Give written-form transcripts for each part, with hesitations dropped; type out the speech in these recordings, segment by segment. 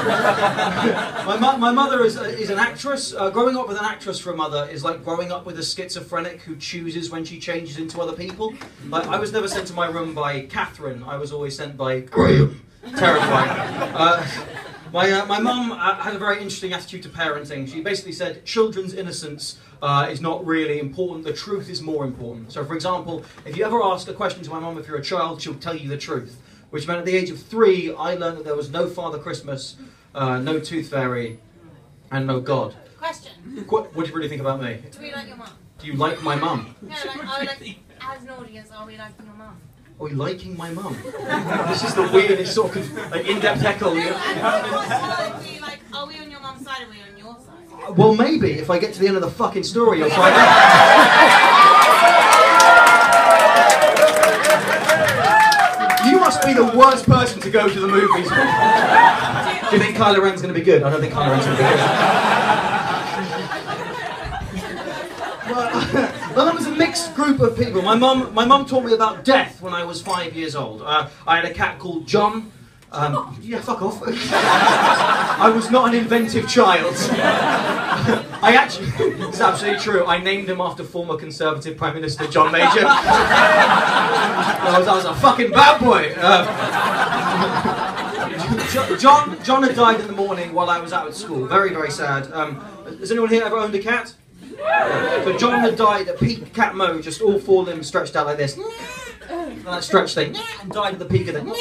My mother is an actress. Growing up with an actress for a mother is like growing up with a schizophrenic who chooses when she changes into other people. Like, I was never sent to my room by Catherine. I was always sent by Graham. Terrifying. My mum had a very interesting attitude to parenting. She basically said children's innocence is not really important, the truth is more important. So for example, if you ever ask a question to my mum if you're a child, she'll tell you the truth. Which meant at the age of 3, I learned that there was no Father Christmas, no Tooth Fairy, and no God. Question. What do you really think about me? Do we like your mum? Do you like my mum? No, like, as an audience, are we liking your mum? Are we liking my mum? This is the weirdest sort of like in-depth heckle. Like, are we on your mum's side or are we on your side? Well, maybe if I get to the end of the fucking story, you'll find out. You must be the worst person to go to the movies. Do you think Kylo Ren's going to be good? I don't think Kylo Ren's going to be good. My mum was a mixed group of people. My mum taught me about death when I was 5 years old. I had a cat called John. Yeah, fuck off. I was not an inventive child. I actually, it's absolutely true, I named him after former Conservative Prime Minister John Major. I was a fucking bad boy. John had died in the morning while I was out at school. Very, very sad. Has anyone here ever owned a cat? So John had died at peak cat mode, just all 4 limbs stretched out like this. And that stretch thing. And died at the peak of the...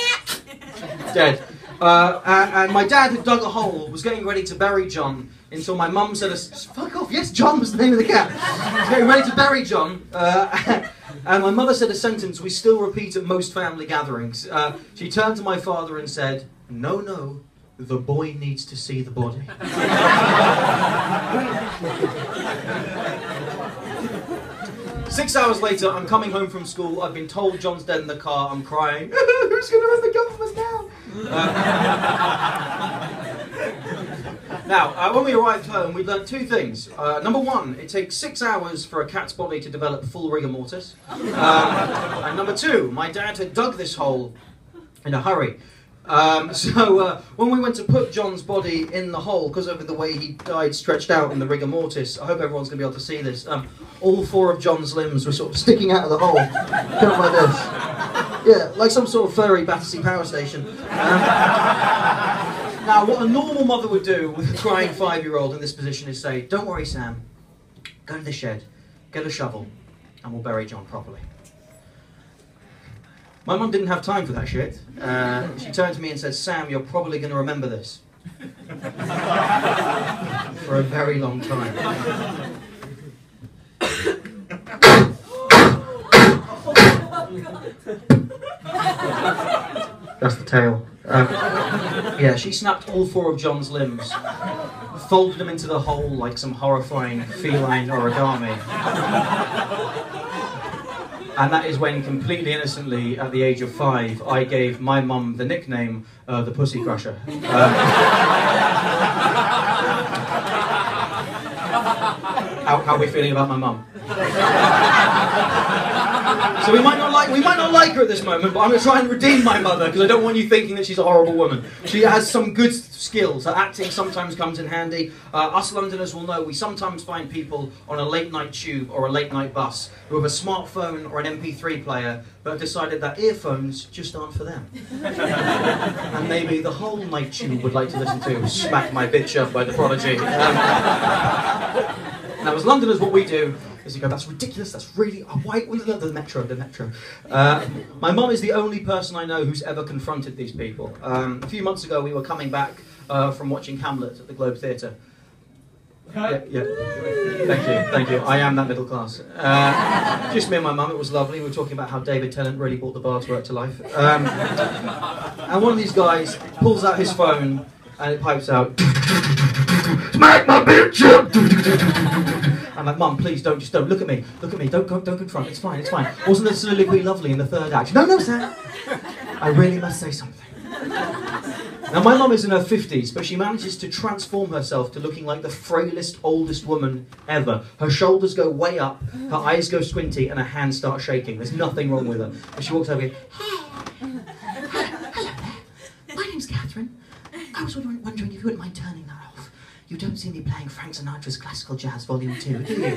Dead. And my dad had dug a hole, was getting ready to bury John, until my mum said, fuck off, yes, John was the name of the cat. Was getting ready to bury John, and my mother said a sentence we still repeat at most family gatherings. She turned to my father and said, no, no, the boy needs to see the body. 6 hours later, I'm coming home from school. I've been told John's dead in the car. I'm crying. Who's going to run the government now? Now, when we arrived home, we learned 2 things. Number 1, it takes 6 hours for a cat's body to develop full rigor mortis. And number 2, my dad had dug this hole in a hurry. So when we went to put John's body in the hole, because of the way he died stretched out in the rigor mortis, I hope everyone's going to be able to see this, all 4 of John's limbs were sort of sticking out of the hole, kind of like this. Yeah, like some sort of furry Battersea power station. Now, what a normal mother would do with a crying 5-year-old in this position is say, don't worry, Sam, go to the shed, get a shovel, and we'll bury John properly. My mum didn't have time for that shit. She turned to me and said, Sam, you're probably going to remember this. For a very long time. That's the tail. Yeah, she snapped all 4 of John's limbs, folded them into the hole like some horrifying feline origami. And that is when, completely innocently, at the age of 5, I gave my mum the nickname, the Pussy Crusher. How are we feeling about my mum? So we might not like her at this moment, but I'm going to try and redeem my mother, because I don't want you thinking that she's a horrible woman. She has some good skills. Her acting sometimes comes in handy. Us Londoners will know we sometimes find people on a late night tube or a late night bus who have a smartphone or an MP3 player, but have decided that earphones just aren't for them. And maybe the whole night tube would like to listen to Smack My Bitch Up by The Prodigy. Now, as Londoners, what we do is you go, that's ridiculous, that's really, why, the metro. My mum is the only person I know who's ever confronted these people. A few months ago, we were coming back from watching Hamlet at the Globe Theatre. Yeah. Thank you. I am that middle class. Just me and my mum, it was lovely. We were talking about how David Tennant really brought the Bard's work to life. And one of these guys pulls out his phone and it pipes out, Smack my bitch up! I'm like, Mum, please don't look at me, don't confront, it's fine. Wasn't the soliloquy lovely in the 3rd act? No, Sam, I really must say something. Now, my mum is in her 50s, but she manages to transform herself to looking like the frailest, oldest woman ever. Her shoulders go way up, her eyes go squinty, and her hands start shaking. There's nothing wrong with her. And she walks over and goes, hello there, my name's Catherine. I was wondering wondering if you wouldn't mind turning that off. You don't see me playing Frank Sinatra's Classical Jazz Volume 2, do you?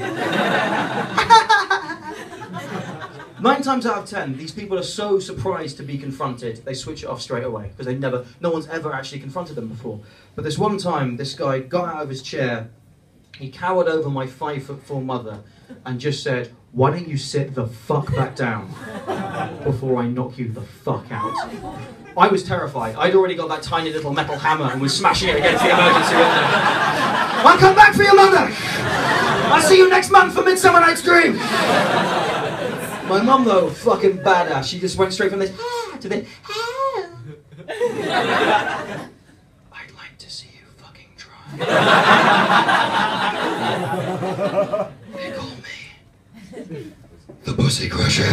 9 times out of 10, these people are so surprised to be confronted, they switch it off straight away, because no one's ever actually confronted them before. But this one time, this guy got out of his chair, he cowered over my 5'4" mother, and just said, "Why don't you sit the fuck back down before I knock you the fuck out?" I was terrified. I'd already got that tiny little metal hammer and was smashing it against the emergency window. "I'll come back for your mother! I'll see you next month for Midsummer Night's Dream!" My mum, though, fucking badass. She just went straight from this to this. "I'd like to see you fucking try." They call me the Pussy Crusher.